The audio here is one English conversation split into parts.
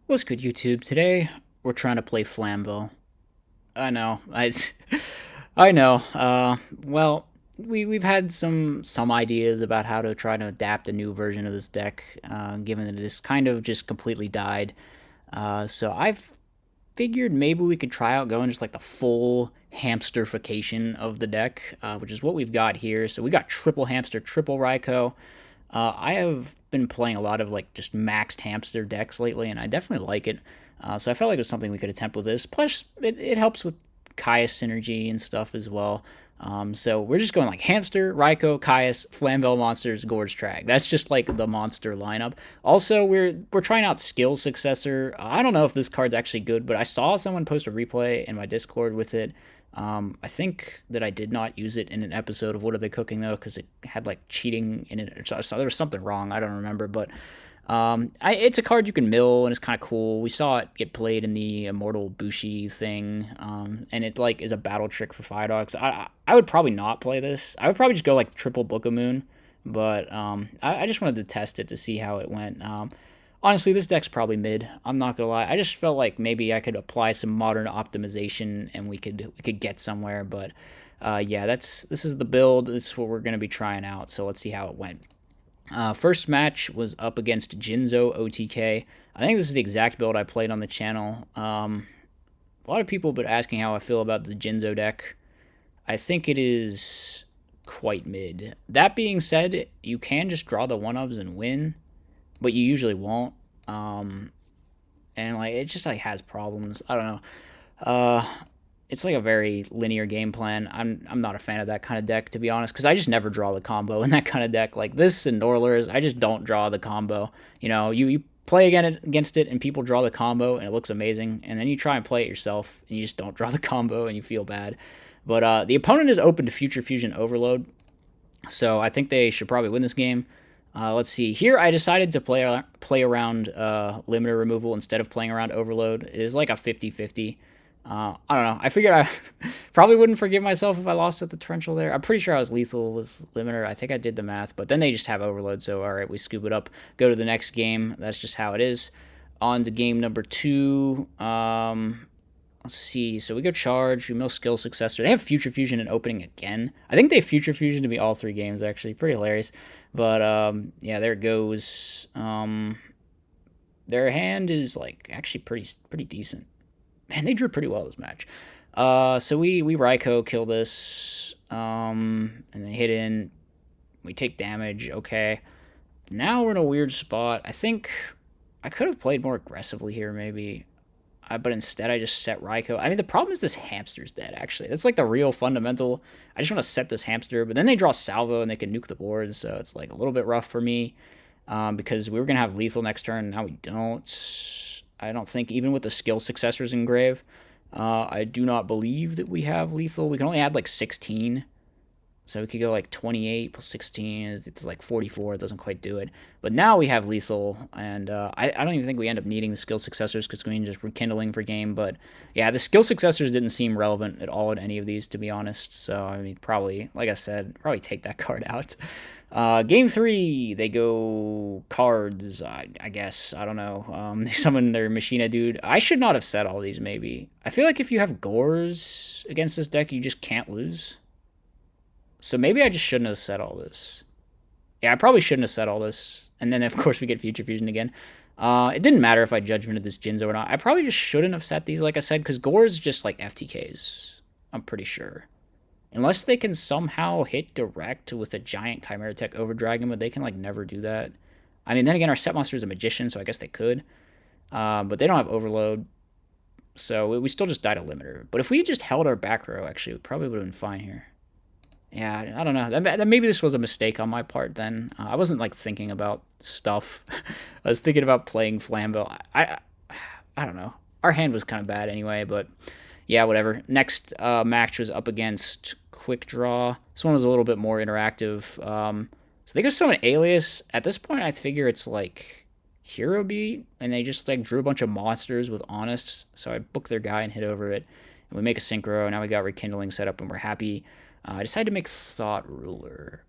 What's good, YouTube? Today we're trying to play Flamvell. I know, I know. Well, we've had some ideas about how to try to adapt a new version of this deck, given that it's kind of just completely died. So I've figured maybe we could try out going just like the full hamsterification of the deck, which is what we've got here. So we got triple hamster, triple Raikou. I have been playing a lot of like just maxed hamster decks lately, and I definitely like it. So I felt like it was something we could attempt with this. Plus, it helps with Caius synergy and stuff as well. So we're just going like Hamster, Raikou, Caius, Flamvell Monsters, Gorge Trag. That's just like the monster lineup. Also, we're trying out Skill Successor. I don't know if this card's actually good, but I saw someone post a replay in my Discord with it. I think that I did not use it in an episode of What Are They Cooking though, because it had like cheating in it. So there was something wrong. I don't remember, but it's a card you can mill and it's kind of cool. We saw it get played in the Immortal Bushi thing, and it like is a battle trick for Firedogs. I would probably not play this. I would probably just go like triple Book of Moon, but I just wanted to test it to see how it went. Honestly, this deck's probably mid. I'm not gonna lie. I just felt like maybe I could apply some modern optimization and we could get somewhere. But yeah, this is the build. This is what we're gonna be trying out. So let's see how it went. First match was up against Jinzo OTK. I think this is the exact build I played on the channel. A lot of people have been asking how I feel about the Jinzo deck. I think it is quite mid. That being said, you can just draw the one-ofs and win, but you usually won't. And like it just like has problems. I don't know. It's like a very linear game plan. I'm not a fan of that kind of deck, to be honest, because I just never draw the combo in that kind of deck. Like this and Norlers, I just don't draw the combo. You play against it and people draw the combo and it looks amazing, and then you try and play it yourself and you just don't draw the combo and you feel bad. But the opponent is open to Future Fusion Overload, so I think they should probably win this game. Let's see. Here I decided to play around limiter removal instead of playing around overload. It is like a 50-50. I don't know. I figured I probably wouldn't forgive myself if I lost with the torrential there. I'm pretty sure I was lethal with limiter. I think I did the math, but then they just have overload. So all right, we scoop it up, go to the next game. That's just how it is. On to game number 2. Let's see. So we go charge. We mill skill successor. They have future fusion and opening again. I think they have future fusion to be all 3 games actually. Pretty hilarious. But yeah, there it goes. Their hand is like actually pretty decent. Man, they drew pretty well this match. So we Raikou kill this, and they hit in. We take damage. Okay. Now we're in a weird spot. I think I could have played more aggressively here, maybe. But instead I just set Raikou. I mean, the problem is this hamster's dead, actually. That's like the real fundamental. I just want to set this hamster, but then they draw Salvo and they can nuke the board, so it's like a little bit rough for me. Because we were going to have lethal next turn, now we don't. I don't think, even with the skill successors in Grave, I do not believe that we have lethal. We can only add like 16. So we could go like 28 plus 16. It's like 44. It doesn't quite do it. But now we have lethal, and I don't even think we end up needing the skill successors because we can just rekindling for game. But yeah, the skill successors didn't seem relevant at all in any of these, to be honest. So I mean, probably, like I said, probably take that card out. Game 3, they go cards, I guess. I don't know. They summon their Machina dude. I should not have said all these, maybe. I feel like if you have Gores against this deck, you just can't lose. So maybe I just shouldn't have said all this. Yeah, I probably shouldn't have said all this. And then, of course, we get Future Fusion again. It didn't matter if I judgmented this Jinzo or not. I probably just shouldn't have set these, like I said, because Gore is just like FTKs. I'm pretty sure. Unless they can somehow hit direct with a giant Chimera Tech Overdragon, but they can like never do that. I mean, then again, our set monster is a magician, so I guess they could. But they don't have Overload. So we still just died a limiter. But if we had just held our back row, actually, we probably would have been fine here. Yeah, I don't know. Maybe this was a mistake on my part then. I wasn't like thinking about stuff. I was thinking about playing Flamvell. I don't know. Our hand was kind of bad anyway, but yeah, whatever. Next match was up against Quick Draw. This one was a little bit more interactive. So they go summon Alias. At this point, I figure it's like Hero Beat, and they just like drew a bunch of monsters with Honest. So I booked their guy and hit over it, and we make a synchro. Now we got Rekindling set up, and we're happy. I decided to make Thought Ruler.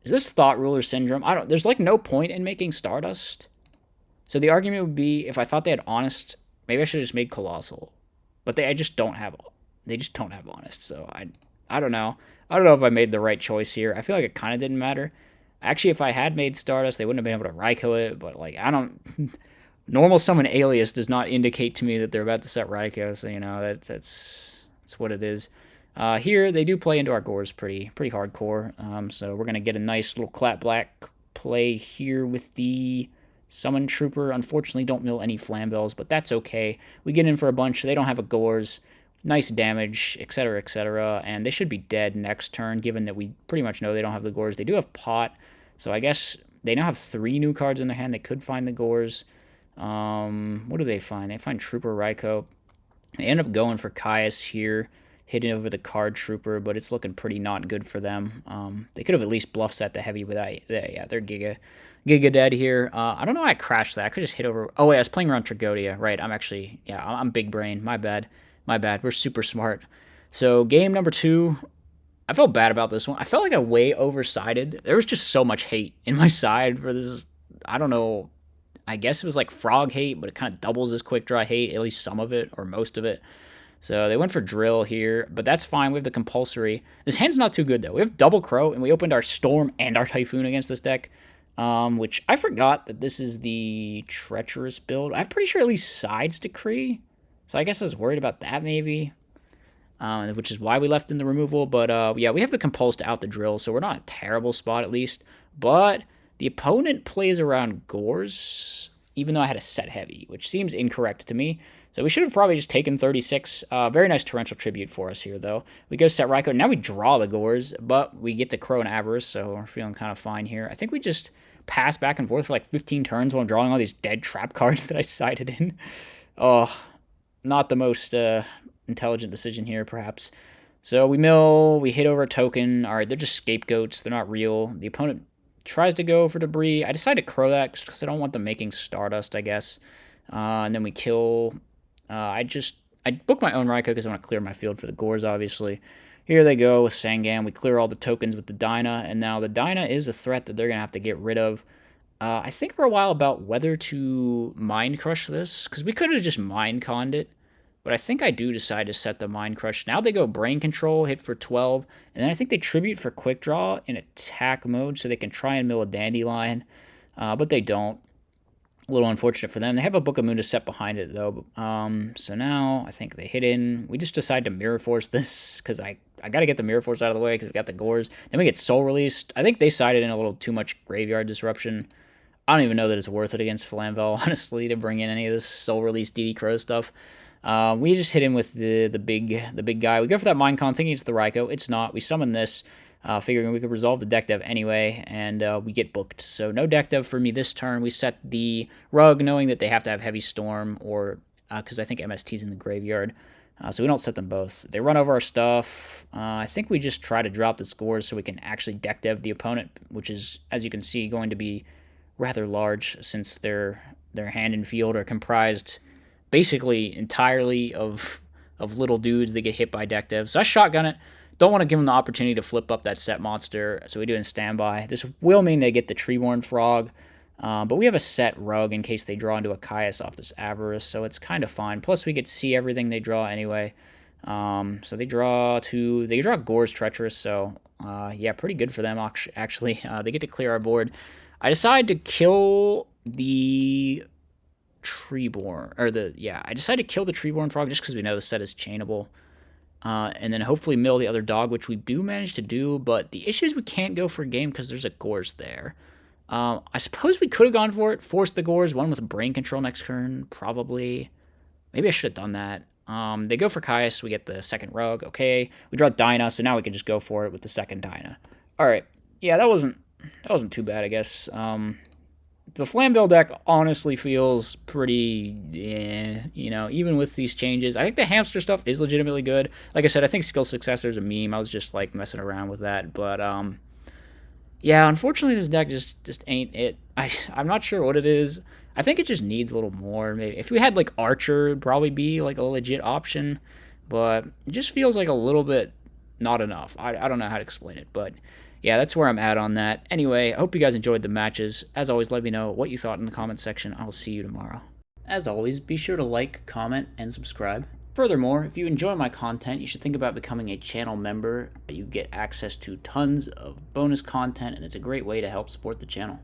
Is this Thought Ruler syndrome? I don't. There's like no point in making Stardust. So the argument would be if I thought they had honest, maybe I should have just made colossal, but I just don't have. They just don't have honest. So I don't know. I don't know if I made the right choice here. I feel like it kind of didn't matter. Actually, if I had made Stardust, they wouldn't have been able to Raikou it. But like I don't. Normal summon Alias does not indicate to me that they're about to set Raikou. So that's what it is. Here they do play into our Gores pretty hardcore. So we're gonna get a nice little clap black play here with the Summon Trooper. Unfortunately, don't mill any Flamvells, but that's okay. We get in for a bunch. They don't have a Gores. Nice damage, etc., etc. And they should be dead next turn, given that we pretty much know they don't have the Gores. They do have Pot, so I guess they now have 3 new cards in their hand. They could find the Gores. What do they find? They find Trooper Raikou. They end up going for Caius here, hitting over the card Trooper, but it's looking pretty not good for them. They could have at least bluff set the heavy, but yeah, they're Giga dead here. I don't know why I crashed that. I could just hit over. Oh wait, I was playing around Tragodia. Right, I'm big brain. My bad. We're super smart. So game number 2. I felt bad about this one. I felt like I way oversided. There was just so much hate in my side for this. I don't know. I guess it was like frog hate, but it kind of doubles as quick draw hate, at least some of it or most of it. So they went for drill here, but that's fine. We have the compulsory. This hand's not too good though. We have double crow, and we opened our storm and our typhoon against this deck, which I forgot that this is the treacherous build. I'm pretty sure at least sides decree, so I guess I was worried about that maybe, which is why we left in the removal. But yeah, we have the compulse to out the drill, so we're not in a terrible spot at least. But the opponent plays around Gores, even though I had a set heavy, which seems incorrect to me. So we should have probably just taken 36. Very nice torrential tribute for us here, though. We go set Raikou. Now we draw the Gores, but we get to Crow and Avarice, so we're feeling kind of fine here. I think we just pass back and forth for like 15 turns while I'm drawing all these dead trap cards that I sided in. Oh, not the most intelligent decision here, perhaps. So we mill, we hit over a token. All right, they're just scapegoats. They're not real. The opponent tries to go for debris. I decided to crow that because I don't want them making Stardust, I guess. And then we kill. I book my own Raikou because I want to clear my field for the Gores, obviously. Here they go with Sangam. We clear all the tokens with the Dyna, and now the Dyna is a threat that they're going to have to get rid of. I think for a while about whether to Mind Crush this, because we could have just Mind Conned it, but I think I do decide to set the Mind Crush. Now they go Brain Control, hit for 12, and then I think they Tribute for Quick Draw in attack mode, so they can try and mill a Dandelion, but they don't. A little unfortunate for them. They have a Book of Moon to set behind it, though. So now I think they hit in. We just decide to Mirror Force this, because I got to get the Mirror Force out of the way, because we got the Gores. Then we get Soul Released. I think they sided in a little too much Graveyard Disruption. I don't even know that it's worth it against Flamvell, honestly, to bring in any of this Soul Release DD Crow stuff. We just hit him with the big guy. We go for that Mind Con, thinking it's the Raikou. It's not. We summon this, figuring we could resolve the deck dev anyway, and we get booked. So no deck dev for me this turn. We set the Rug, knowing that they have to have Heavy Storm, or because I think MST's in the graveyard. So we don't set them both. They run over our stuff. I think we just try to drop the scores so we can actually deck dev the opponent, which is, as you can see, going to be rather large, since their hand and field are comprised basically entirely of little dudes that get hit by deck dev. So I shotgun it. Don't want to give them the opportunity to flip up that set monster, so we do it in standby. This will mean they get the Treeborn Frog, but we have a set Rug in case they draw into a Caius off this Avarice, so it's kind of fine. Plus we get to see everything they draw anyway. So they draw Gore's Treacherous, so yeah, pretty good for them actually. They get to clear our board. I decide to kill the Treeborn, I decided to kill the Treeborn Frog just because we know the set is chainable. And then hopefully mill the other dog, which we do manage to do, but the issue is we can't go for a game because there's a Gores there. I suppose we could have gone for it, forced the Gores, one with Brain Control next turn, probably. Maybe I should have done that. They go for Caius, we get the second Rug, okay. We draw Dyna, so now we can just go for it with the second Dyna. Alright, yeah, that wasn't too bad, I guess. The Flamvell deck honestly feels pretty, even with these changes. I think the hamster stuff is legitimately good. Like I said, I think Skill Successor is a meme. I was just like messing around with that, but yeah, unfortunately this deck just ain't it. I'm not sure what it is. I think it just needs a little more. Maybe if we had like Archer, it'd probably be like a legit option, but it just feels like a little bit not enough. I don't know how to explain it, but Yeah, that's where I'm at on that. Anyway, I hope you guys enjoyed the matches. As always, let me know what you thought in the comments section. I'll see you tomorrow. As always, be sure to like, comment, and subscribe. Furthermore, if you enjoy my content, you should think about becoming a channel member. You get access to tons of bonus content, and it's a great way to help support the channel.